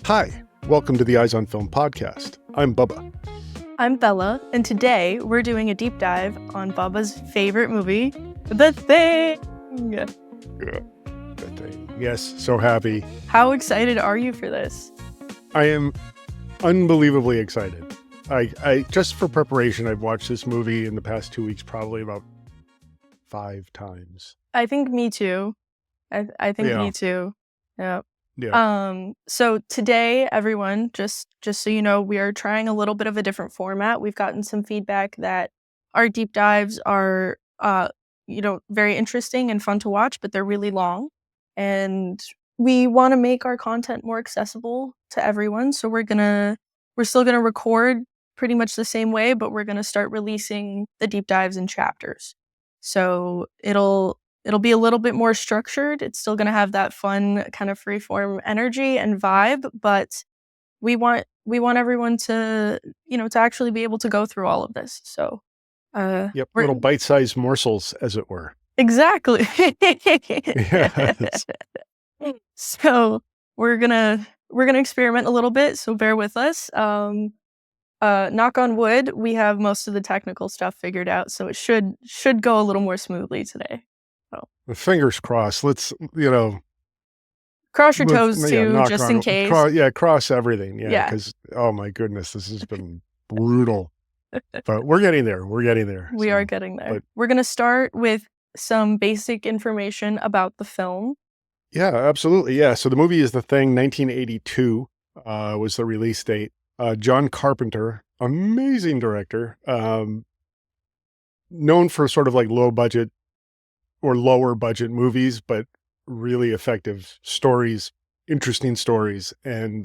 Hi, welcome to the Eyes on Film podcast. I'm Bubba. I'm Bella, and today we're doing a deep dive on Bubba's favorite movie, The Thing. Yeah, The Thing. Yes, so happy. How excited are you for this? I am unbelievably excited. I just for preparation, I've watched this movie in the past 2 weeks probably about 5 times. I think me too. I think me too. Yeah. So today, everyone, just so you know, we are trying a little bit of a different format. We've gotten some feedback that our deep dives are, very interesting and fun to watch, but they're really long. And we want to make our content more accessible to everyone. So we're still gonna record pretty much the same way, but we're gonna start releasing the deep dives in chapters. So it'll be a little bit more structured. It's still going to have that fun kind of freeform energy and vibe, but we want everyone to actually be able to go through all of this. So, little bite-sized morsels, as it were. Exactly. Yes. So we're gonna experiment a little bit. So bear with us. Knock on wood, we have most of the technical stuff figured out, so it should go a little more smoothly today. Fingers crossed. Let's, cross your toes too, just in case. Cross everything. Yeah, because, oh my goodness, this has been brutal. But we're getting there. We are getting there. We're going to start with some basic information about the film. Yeah, absolutely. Yeah, so the movie is The Thing, 1982 was the release date. John Carpenter, amazing director, known for sort of like low budget or lower budget movies, but really effective stories, interesting stories, and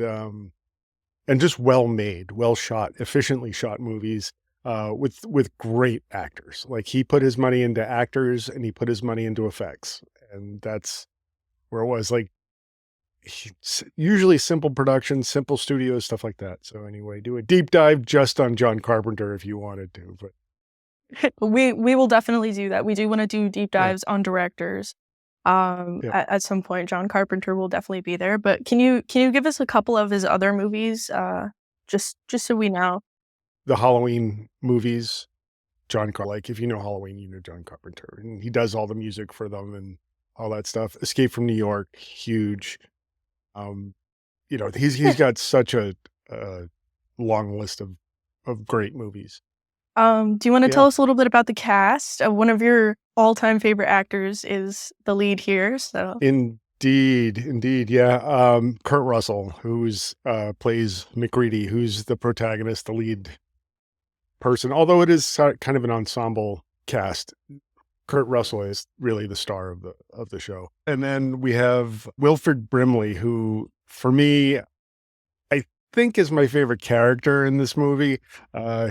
just well made, well shot, efficiently shot movies with great actors. Like, he put his money into actors and he put his money into effects, and that's where it was. Like, usually simple production, simple studios, stuff like that. So anyway, do a deep dive just on John Carpenter if you wanted to, but we will definitely do that. We do want to do deep dives on directors. At some point, John Carpenter will definitely be there. But can you give us a couple of his other movies, just so we know? The Halloween movies, like, if you know Halloween, you know John Carpenter, and he does all the music for them and all that stuff. Escape from New York, huge. He's got such a long list of great movies. Do you want to tell us a little bit about the cast? One of your all-time favorite actors is the lead here. So Indeed. Yeah. Kurt Russell, who's plays McCready, who's the protagonist, the lead person. Although it is kind of an ensemble cast, Kurt Russell is really the star of the show. And then we have Wilford Brimley, who, for me, I think is my favorite character in this movie.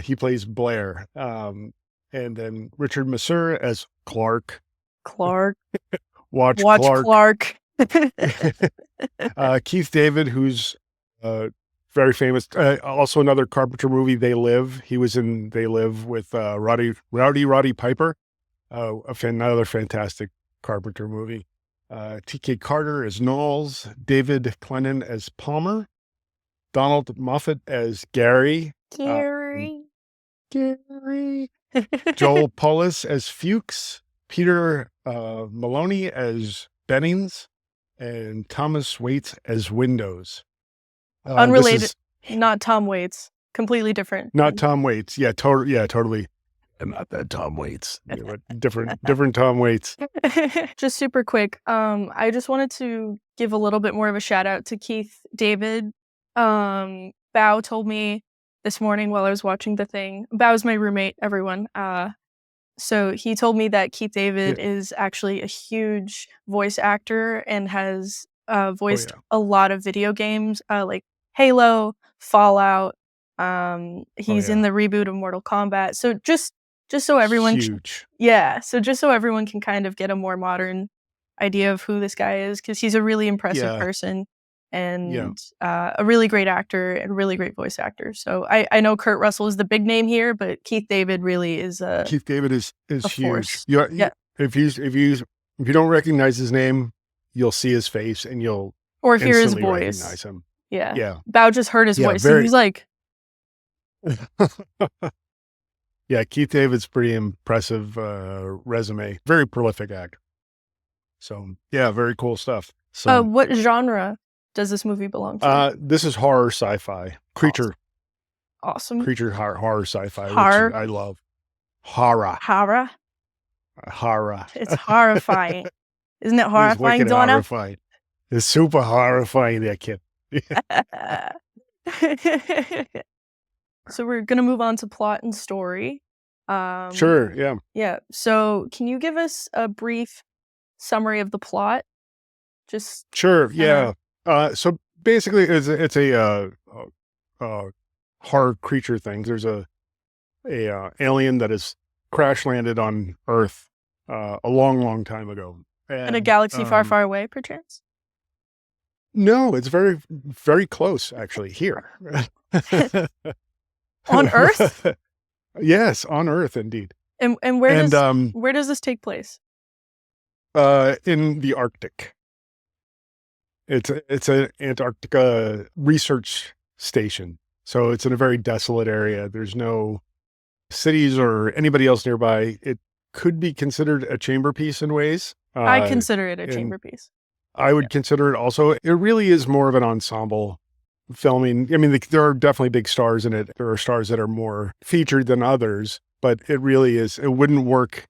He plays Blair. And then Richard Masur as Clark. Watch Clark. Keith David, who's very famous. Also another Carpenter movie, They Live. He was in They Live with Roddy Piper. Another fantastic Carpenter movie. T.K. Carter as Knowles, David Clennon as Palmer, Donald Moffat as Gary, Gary, Joel Pullis as Fuchs, Peter Maloney as Bennings, and Thomas Waits as Windows. Unrelated, not Tom Waits, completely different. Not Tom Waits, totally. And not that Tom Waits, different Tom Waits. Just super quick. I just wanted to give a little bit more of a shout out to Keith David. Bao told me this morning while I was watching The Thing. Bao's my roommate, everyone. So he told me that Keith David is actually a huge voice actor and has voiced a lot of video games, like Halo, Fallout. He's in the reboot of Mortal Kombat. So just so everyone just so everyone can kind of get a more modern idea of who this guy is, because he's a really impressive person and a really great actor and really great voice actor. So I know Kurt Russell is the big name here, but Keith David really is Keith David is huge. If you don't recognize his name, you'll see his face and you'll or hear his voice. Recognize him. Yeah. Yeah. Bao just heard his Yeah, voice, so very he's like, Yeah, Keith David's pretty impressive, resume. Very prolific actor. So, yeah, very cool stuff. So, what genre does this movie belong to? this is horror sci-fi. Awesome. Awesome. Creature horror sci-fi, which Horror. I love. Horror. Horror. Horror. It's horrifying. Isn't it It is horrifying, wicked Donna? horrifying. It's super horrifying, that kid. So we're gonna move on to plot and story. Sure, yeah. Yeah. So can you give us a brief summary of the plot? Just Sure, kinda. yeah. So basically it's a horror creature thing. There's a alien that has crash landed on Earth a long time ago. In a And galaxy far, far away, perchance? no, it's very close actually here. On Earth? Yes, on Earth indeed. And And where does this take place? in the Arctic. It's an Antarctica research station. So it's in a very desolate area. There's no cities or anybody else nearby. It could be considered a chamber piece in ways. I consider it a And chamber piece. I would consider it also, it really is more of an ensemble filming. I mean, there are definitely big stars in it. There are stars that are more featured than others, but it really is, it wouldn't work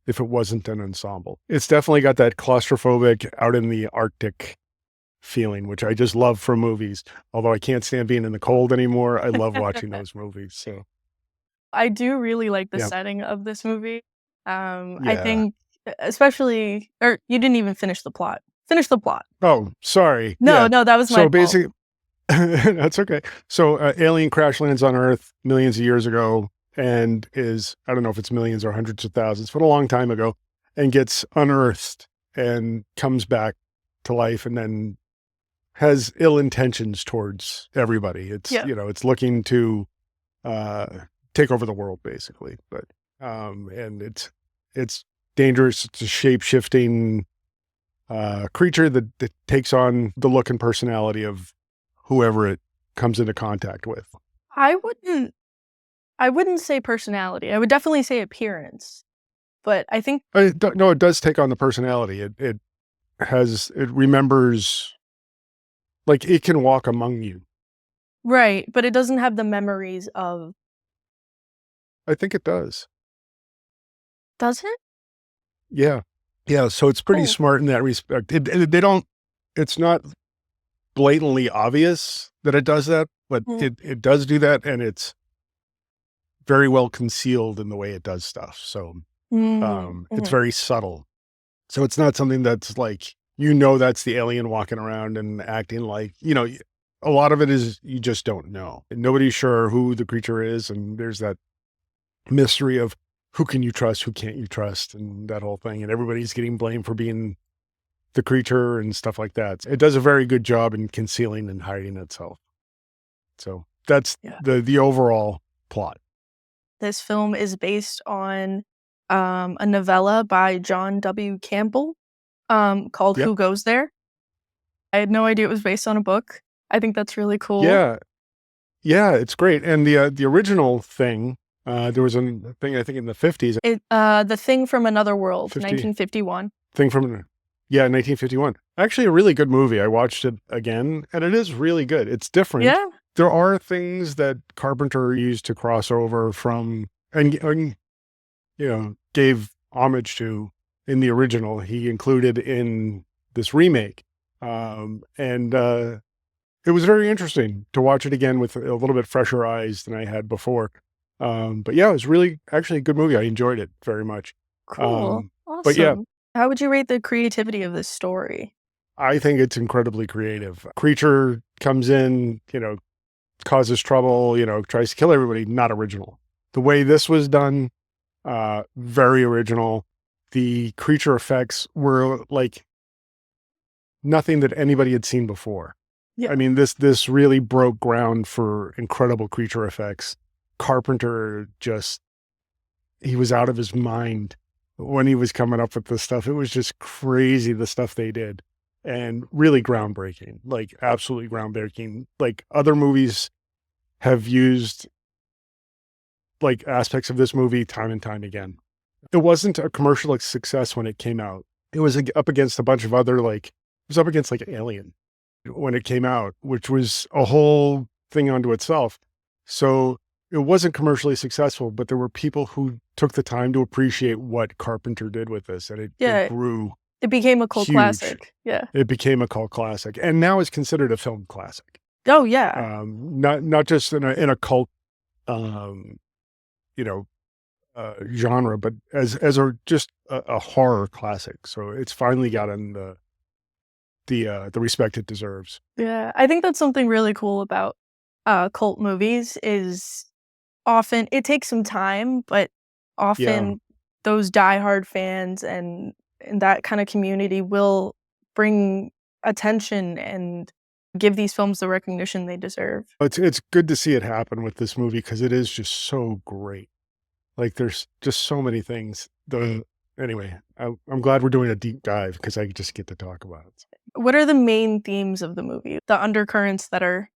if it wasn't an ensemble. It's definitely got that claustrophobic out in the Arctic feeling, which I just love from movies. Although I can't stand being in the cold anymore, I love watching those movies. So I do really like the yeah, setting of this movie. I yeah. think especially or you didn't even finish the plot. Finish the plot. Oh, sorry. No, Yeah. no, that was my So fault. basically, that's okay. So alien crash lands on Earth millions of years ago and is, I don't know if it's millions or hundreds of thousands, but a long time ago, and gets unearthed and comes back to life and then has ill intentions towards everybody. It's, Yeah. it's looking to uh, take over the world basically. But, and it's dangerous. It's a shape shifting creature that takes on the look and personality of whoever it comes into contact with. I wouldn't say personality. I would definitely say appearance. But I think No, it does take on the personality. It remembers, like it can walk among you. right, but it doesn't have the memories of. I think it does. Does it? Yeah. Yeah. So it's pretty Cool. smart in that respect. They don't, it's not blatantly obvious that it does that, but Mm, it does do that. And it's very well concealed in the way it does stuff. So it's mhm. very subtle. So it's not something that's like, that's the alien walking around and acting like, a lot of it is you just don't know. And nobody's sure who the creature is. And there's that mystery of who can you trust, who can't you trust, and that whole thing. And everybody's getting blamed for being the creature and stuff like that. It does a very good job in concealing and hiding itself. So that's Yeah. the overall plot. This film is based on a novella by John W. Campbell called Yep. Who Goes There? I had no idea it was based on a book. I think that's really cool. Yeah. Yeah, it's great. And the original thing, there was a thing I think in the 50s, The Thing from Another World, 50 1951. thing from 1951. Actually a really good movie. I watched it again and it is really good. It's different. Yeah. There are things that Carpenter used to cross over from and gave homage to in the original. He included in this remake. And it was very interesting to watch it again with a little bit fresher eyes than I had before. But yeah, it was really actually a good movie. I enjoyed it very much. Cool. But yeah, Awesome. How would you rate the creativity of this story? I think it's incredibly creative. Creature comes in, causes trouble, tries to kill everybody. Not original. The way this was done, very original. The creature effects were like nothing that anybody had seen before. Yeah. I mean, this really broke ground for incredible creature effects. Carpenter he was out of his mind when he was coming up with this stuff. It was just crazy, the stuff they did. and really groundbreaking, like absolutely groundbreaking. Like other movies have used like aspects of this movie time and time again. It wasn't a commercial success when it came out. It was up against a bunch of other like it was up against like Alien when it came out, which was a whole thing unto itself. So it wasn't commercially successful, but there were people who took the time to appreciate what Carpenter did with this, and it Yeah, grew it became a cult huge. classic. Yeah. It became a cult classic, and now it's considered a film classic. Oh, yeah. Not just in a cult, um, you know, genre, but as a just a horror classic. So it's finally gotten the respect it deserves. Yeah, I think that's something really cool about, cult movies is often it takes some time, but Yeah. often those diehard fans and that kinda community will bring attention and give these films the recognition they deserve. It's good to see it happen with this movie because it is just so great. Like, there's just so many things. Anyway, I'm glad we're doing a deep dive because I just get to talk about it. What are the main themes of the movie? The undercurrents that are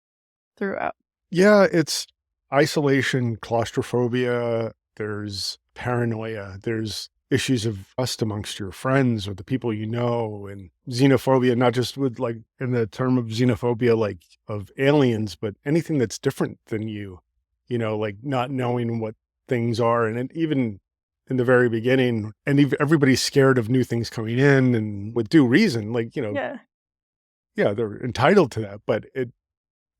throughout? Yeah, it's isolation, claustrophobia, there's paranoia, there's issues of trust amongst your friends or the people you know, and xenophobia, not just with like in the term of xenophobia, like of aliens, but anything that's different than you know, like not knowing what things are. And even in the very beginning, and everybody's scared of new things coming in and with due reason, like, you know, Yeah. yeah, they're entitled to that, but it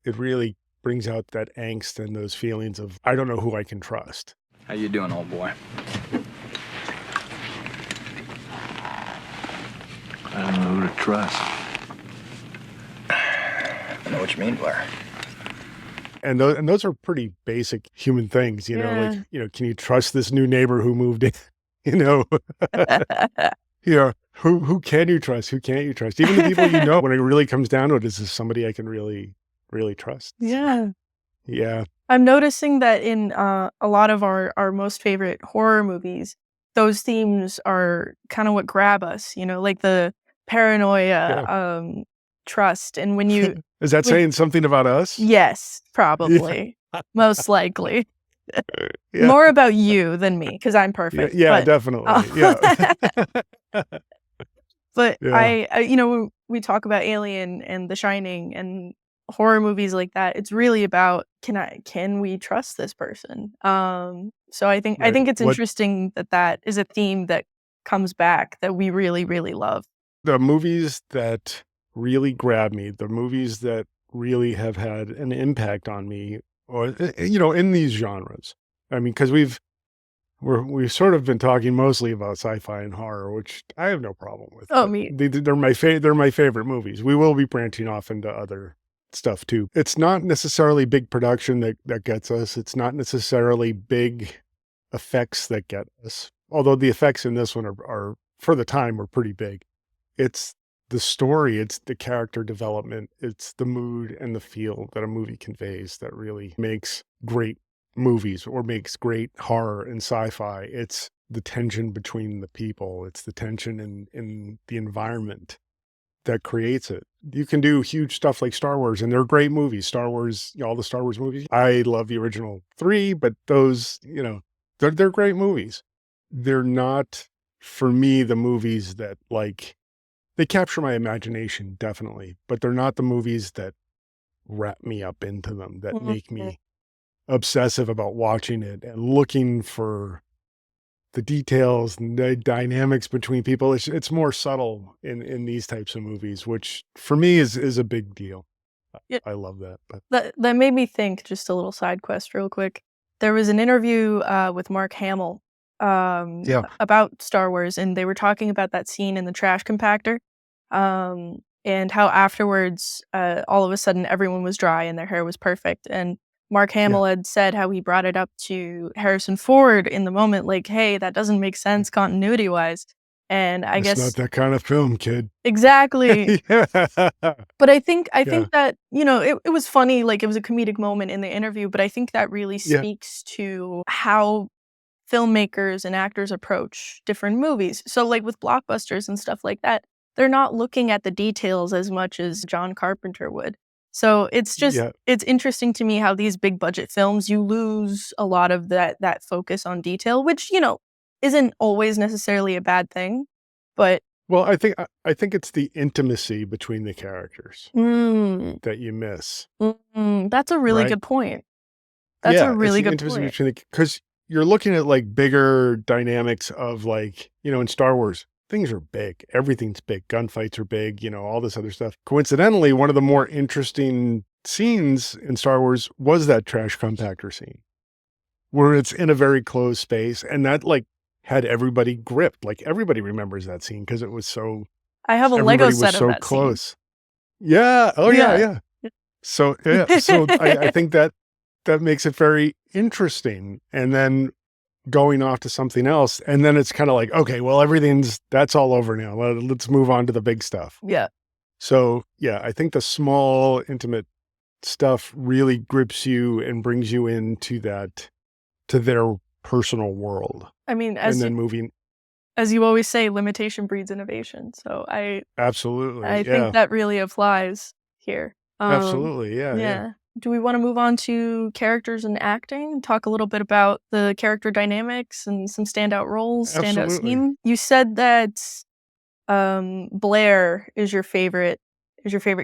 really brings out that angst and those feelings of, I don't know who I can trust. How you doing, old boy? I don't know who to trust. I know what you mean, Blair. And those are pretty basic human things, you know, like, Yeah. you know, can you trust this new neighbor who moved in? You know, you know, who can you trust? Who can't you trust? Even the people you know, when it really comes down to it, is this somebody I can really, really trust? So, Yeah. yeah. I'm noticing that in, a lot of our most favorite horror movies, those themes are kinda what grab us, you know, like the paranoia, Yeah. trust, and when you Is that when saying something about us? yes, Yeah. probably, most likely. Yeah. More about you than me, because 'cause I'm Yeah. perfect, Yeah. but, Definitely. Yeah. but Yeah. you know, when we talk about Alien and The Shining and horror movies like that, it's really about, can we trust this person? So I Right. think it's What interesting that that is a theme that comes back that we really, really love. the movies that really grab me, the movies that really have had an impact on me, or you know, in these genres. I mean, because we've sort of been talking mostly about sci-fi and horror, which I have no problem with. Oh, But me they're my favorite movies. We will be branching off into other stuff too. It's not necessarily big production that gets us. It's not necessarily big effects that get us. Although the effects in this one are for the time were pretty big. It's the story, it's the character development, it's the mood and the feel that a movie conveys that really makes great movies or makes great horror and sci-fi. It's the tension between the people, it's the tension in the environment that creates it. You can do huge stuff like Star Wars, and they're great movies. Star Wars, all the Star Wars movies. I love the original 3, but those, you know, they're great movies. They're not, for me, the movies that like they capture my imagination, definitely, but they're not the movies that wrap me up into them, that make Mhm. me obsessive about watching it and looking for the details and the dynamics between people. It's more subtle in these types of movies, which for me is a big deal. Yeah, I love that. But that made me think, just a little side quest real quick. There was an interview, with Mark Hamill, yeah, about Star Wars, and they were talking about that scene in the trash compactor, and how afterwards, all of a sudden everyone was dry and their hair was perfect, and Mark yeah, Hamill had said how he brought it up to Harrison Ford in the moment, like, "Hey, that doesn't make sense continuity-wise," and I it's not guess that kind of film, kid. exactly. Yeah, But I yeah, think that, you know, it was funny, like, it was a comedic moment in the interview, but I think that really yeah, speaks to how filmmakers and actors approach different movies. So, like, with blockbusters and stuff like that, they're not looking at the details as much as John Carpenter would. So it's just Yeah. it's interesting to me how these big budget films, you lose a lot of that focus on detail, which, isn't always necessarily a bad thing. But Well, I think it's the intimacy between the characters mm, that you miss, that's a really right? good point. That's a Yeah, it's really the good intimacy point. between because you're looking at like bigger dynamics of like, in Star Wars, things are big. Everything's big. Gunfights are big, all this other stuff. Coincidentally, one of the more interesting scenes in Star Wars was that trash compactor scene where it's in a very closed space. And that like had everybody gripped. Like everybody remembers that scene because I have a Lego everybody was set of so that scene. close. Yeah. Oh yeah. Yeah. Yeah. So, yeah. So I think that makes it very interesting. And then going off to something else. And then it's kind of like, okay, well, that's all over now. Let's move on to the big stuff. Yeah. So yeah, I think the small, intimate stuff really grips you and brings you into to their personal world. I mean, And then moving. as you always say, limitation breeds innovation. So I Absolutely. think Yeah. that really applies here. Absolutely. Yeah. Yeah. Do we want to move on to characters and acting? Talk a little bit about the character dynamics and some standout roles, standout Absolutely. scene. You said that Blair is your favorite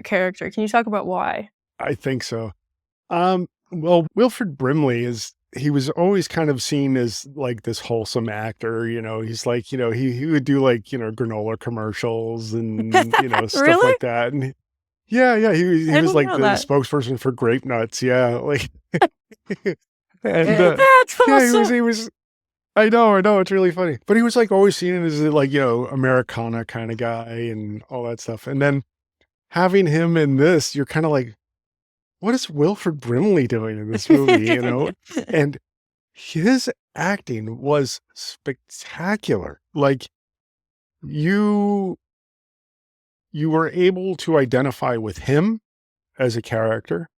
character. Can you talk about why? I think so. Well, Wilford Brimley he was always kind of seen as like this wholesome actor, he's like, he would do like, granola commercials and, stuff Really? like that. And yeah, he I was didn't like know the that. spokesperson for grape nuts. Yeah. Like, and, That's yeah, awesome. he was, I know, it's really funny, but he was like always seen as like, Americana kind of guy and all that stuff. And then having him in this, you're kind of like, what is Wilford Brimley doing in this movie, And his acting was spectacular. Like you were able to identify with him as a character.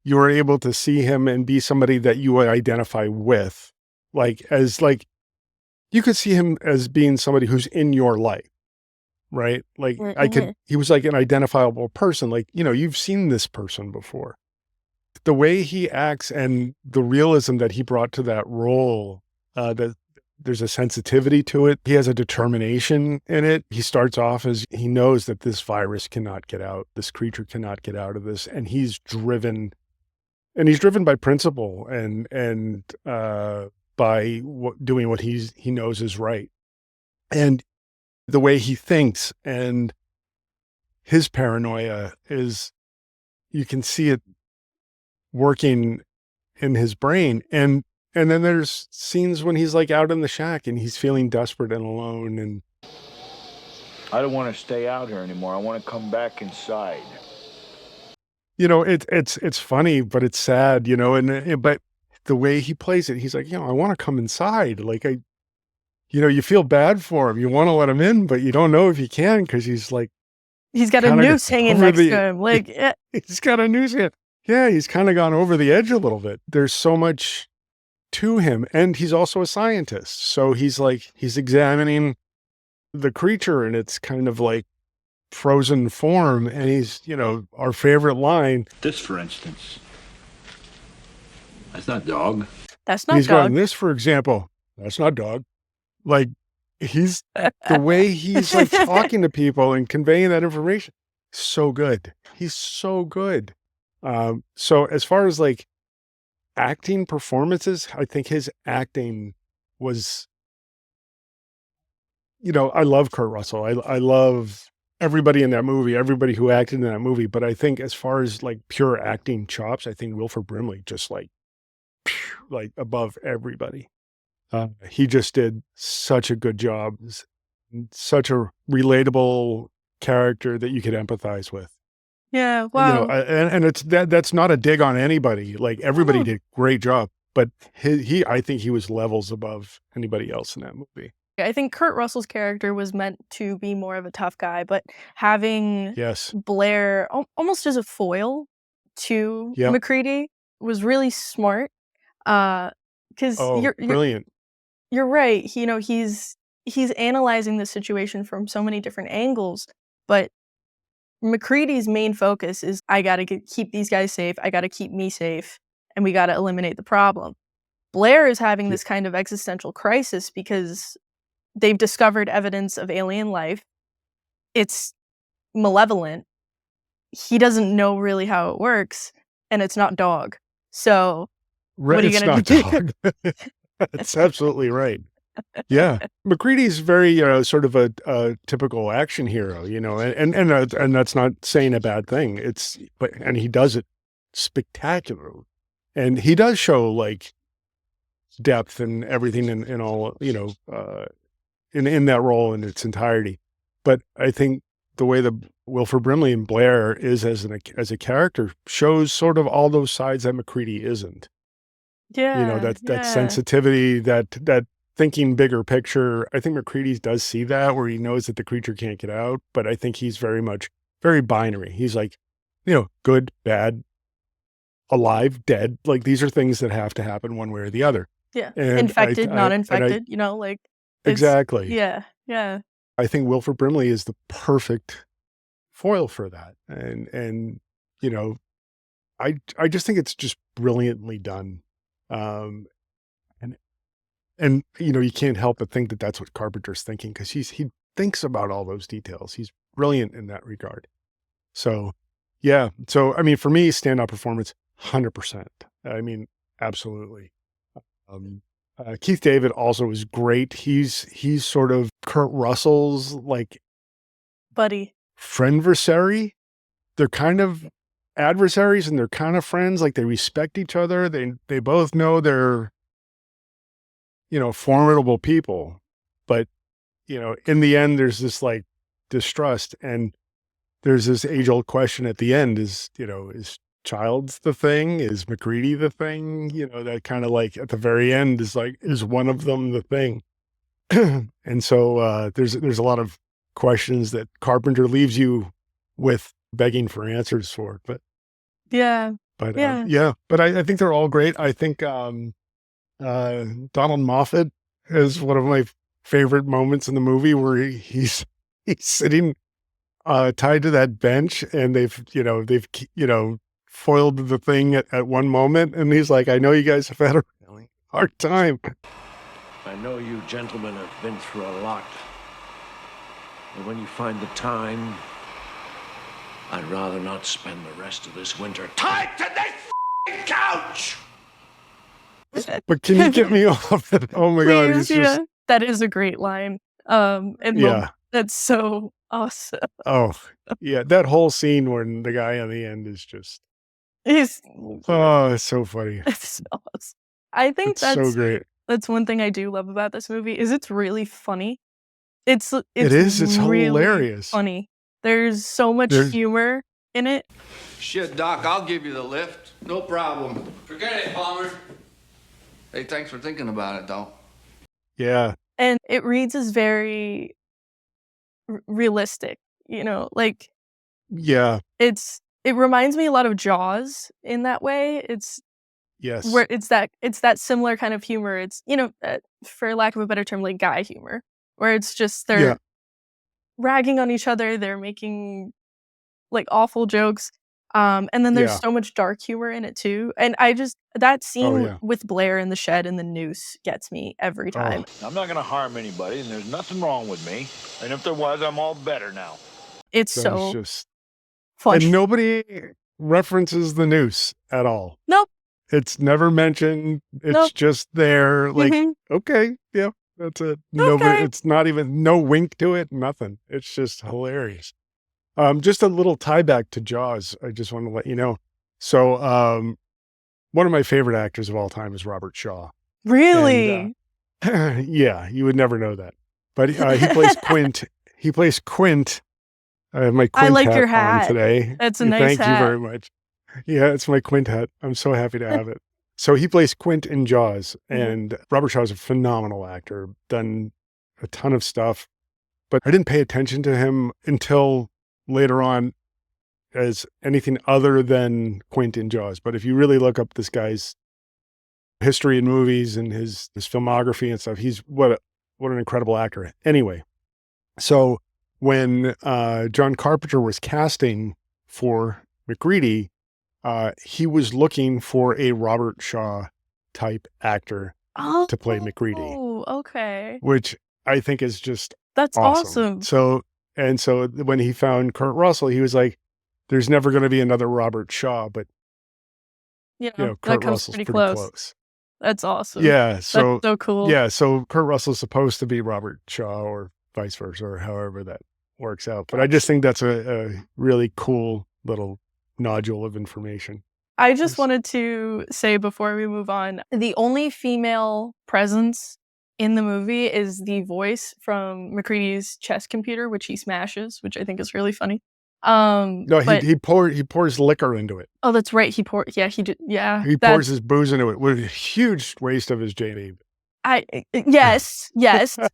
You were able to see him and be somebody that you would identify with. Like you could see him as being somebody who's in your life, right? Like he was like an identifiable person. Like, you've seen this person before. The way he acts and the realism that he brought to that role, that there's a sensitivity to it. He has a determination in it. He starts off as he knows that this virus cannot get out. This creature cannot get out of this. And he's driven by principle and by doing what he knows is right. And the way he thinks and his paranoia you can see it working in his brain. And then there's scenes when he's like out in the shack and he's feeling desperate and alone. And I don't want to stay out here anymore. I want to come back inside. it's funny, but it's sad, but the way he plays it, he's like, I want to come inside. Like you feel bad for him. You want to let him in, but you don't know if you can because he's like, He's got a noose hanging next to him. Like, yeah. He's got a noose hit. Yeah, he's kind of gone over the edge a little bit. There's so much to him. And he's also a scientist. So he's examining the creature in its kind of like frozen form. And he's, our favorite line. This, for instance. That's not dog. That's not He's dog. going, this, for example, that's not dog. Like the way he's like talking to people and conveying that information. So good. He's so good. So as far as like acting performances, I think his acting was, I love Kurt Russell. I love everybody in that movie, everybody who acted in that movie. But I think as far as like pure acting chops, I think Wilford Brimley just like above everybody. He just did such a good job, such a relatable character that you could empathize with. Yeah, wow. And it's that's not a dig on anybody. Like everybody did a great job, but I think he was levels above anybody else in that movie. I think Kurt Russell's character was meant to be more of a tough guy, but having Blair almost as a foil to MacReady was really smart. Because you're brilliant. You're right. He's analyzing the situation from so many different angles, But McCready's main focus is, I gotta keep these guys safe, I gotta keep me safe, and we gotta eliminate the problem. Blair is having this kind of existential crisis because they've discovered evidence of alien life. It's malevolent. He doesn't know really how it works, and it's not dog. So what are you It's gonna not do? dog. That's absolutely right. Yeah. McCready's very, sort of a typical action hero, and that's not saying a bad thing. And he does it spectacularly. And he does show like depth and everything in all, in that role in its entirety. But I think the way the Wilford Brimley and Blair is as a character shows sort of all those sides that McCready isn't. Yeah, That sensitivity, that thinking bigger picture. I think McCready does see that, where he knows that the creature can't get out, but I think he's very binary. He's like, good, bad, alive, dead. Like, these are things that have to happen one way or the other. yeah. And Infected, I not and I infected, like it's exactly. yeah. I think Wilford Brimley is the perfect foil for that. And you know, I just think it's just brilliantly done. Um, and you can't help but think that that's what Carpenter's thinking, because he thinks about all those details. He's brilliant in that regard. So, yeah. So, I mean, for me, standout performance, 100%. I mean, absolutely. Um, Keith David also is great. He's sort of Kurt Russell's like Buddy. friendversary. They're kind of adversaries and they're kind of friends. Like, they respect each other. They both know they're, formidable people, but in the end, there's this like distrust, and there's this age old question at the end: is Childs the thing? Is McCready the thing? That kind of like at the very end is like, is one of them the thing? And so there's a lot of questions that Carpenter leaves you with, begging for answers for. But Yeah. but Yeah. yeah, but I think they're all great. I think Donald Moffat is one of my favorite moments in the movie, where he's sitting tied to that bench, and they've foiled the thing at one moment, and he's like, I know you guys have had a really hard time. I know you gentlemen have been through a lot. And when you find the time, I'd rather not spend the rest of this winter tied to this couch! But can you get me off it? Oh my God. Please, yeah. That is a great line. And Yeah. that's so awesome. Oh, yeah. That whole scene when the guy on the end is just, It's it's so funny. It's awesome. I think It's so great. that's one thing I do love about this movie, is it's really funny. It's It is. It's really hilarious. funny. There's so much humor in it. Shit, Doc, I'll give you the lift. No problem. Forget it, Palmer. Hey, thanks for thinking about it, though. Yeah. And it reads as very realistic, like Yeah. it reminds me a lot of Jaws in that way. Yes. Where it's that similar kind of humor. It's, for lack of a better term, like guy humor, where it's just they're ragging on each other, they're making like awful jokes. And then there's so much dark humor in it too. And that scene with Blair in the shed and the noose gets me every time. I'm not gonna harm anybody, and there's nothing wrong with me. And if there was, I'm all better now. It's That so is just fun. And nobody references the noose at all. Nope. It's never mentioned. It's just there. Like, okay, yeah, that's it. Nobody. It's not even no wink to it. Nothing. It's just hilarious. Just a little tie back to Jaws. I just want to let you know. So, one of my favorite actors of all time is Robert Shaw. Really? And, yeah, you would never know that, but he plays Quint. He plays Quint. I have my Quint I like hat your hat on today. That's a nice Thank hat. you very much. Yeah, it's my Quint hat. I'm so happy to have it. So he plays Quint in Jaws, and Robert Shaw is a phenomenal actor, done a ton of stuff, but I didn't pay attention to him until later on as anything other than Quint in Jaws. But if you really look up this guy's history in movies and his filmography and stuff, he's what an incredible actor. Anyway, so when John Carpenter was casting for McReady, he was looking for a Robert Shaw type actor to play McReady, Oh, okay. which I think is just That's awesome. So when he found Kurt Russell, he was like, "There's never going to be another Robert Shaw, but You you know, know, that Kurt comes Russell's pretty pretty close. close." That's awesome. Yeah, That's so cool. yeah, so Kurt Russell's supposed to be Robert Shaw or vice versa, or however that works out. But I just think that's a really cool little nodule of information. I just wanted to say before we move on, the only female presence in the movie is the voice from McCready's chess computer, which he smashes, which I think is really funny. No, but he pours liquor into it. oh, that's right. He He pours his booze into it with a huge waste of his JD. Yes.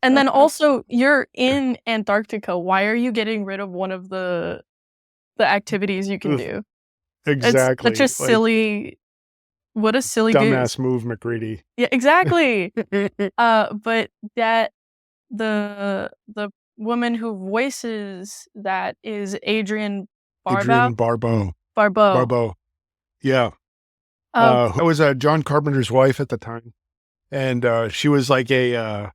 And then also you're in Antarctica. Why are you getting rid of one of the activities you can do? Exactly. It's such a silly, what a silly dumbass goose. move, McReady. Yeah, exactly. But that the woman who voices that is Adrienne Barbeau. Barbeau. Yeah. Who was John Carpenter's wife at the time. And she was like a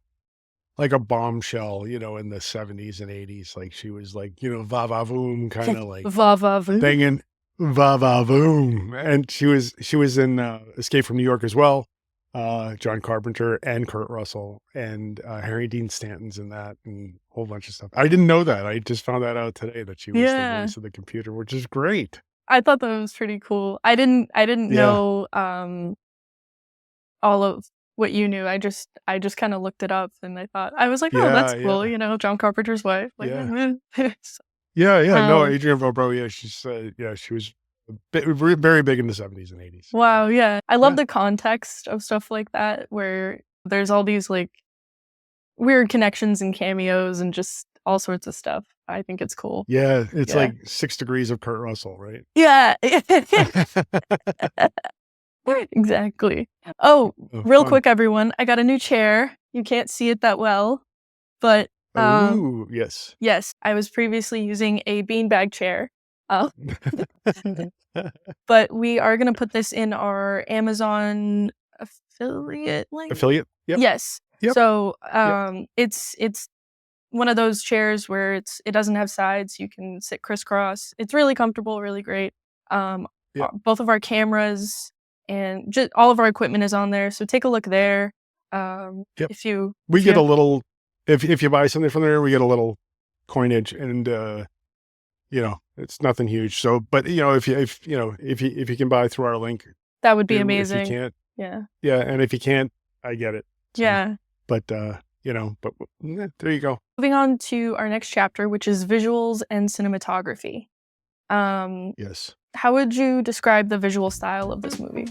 bombshell, you know, in the 70s and 80s. Like she was like, you know, va-va-voom kind of like Va-va-voom. thing, and va-va-voom. And she was in Escape from New York as well. John Carpenter and Kurt Russell and Harry Dean Stanton's in that, and a whole bunch of stuff. I didn't know that. I just found that out today, that she was the voice of the computer, which is great. I thought that was pretty cool. I didn't know all of what you knew. I just kind of looked it up, and I was like, oh, that's cool. You know, John Carpenter's wife. Like, No, Adrienne Barbeau. Yeah, she was very big in the 70s and 80s. Wow, yeah. I love the context of stuff like that, where there's all these like weird connections and cameos and just all sorts of stuff. I think it's cool. Yeah, it's like 6 degrees of Kurt Russell, right? Yeah. Exactly. Oh, real quick, everyone. I got a new chair. You can't see it that well, but oh, yes. Yes, I was previously using a beanbag chair. But we are going to put this in our Amazon affiliate link. Affiliate? Yep. Yes. Yep. So it's one of those chairs where it doesn't have sides. You can sit crisscross. It's really comfortable, really great. Both of our cameras and just all of our equipment is on there. So take a look there. If you get a little, if you buy something from there, we get a little coinage, and you know, it's nothing huge. So, but you know, if you can buy through our link, that would be amazing. If you can't, yeah, and if you can't, I get it. So, yeah. But there you go. Moving on to our next chapter, which is visuals and cinematography. Yes. How would you describe the visual style of this movie?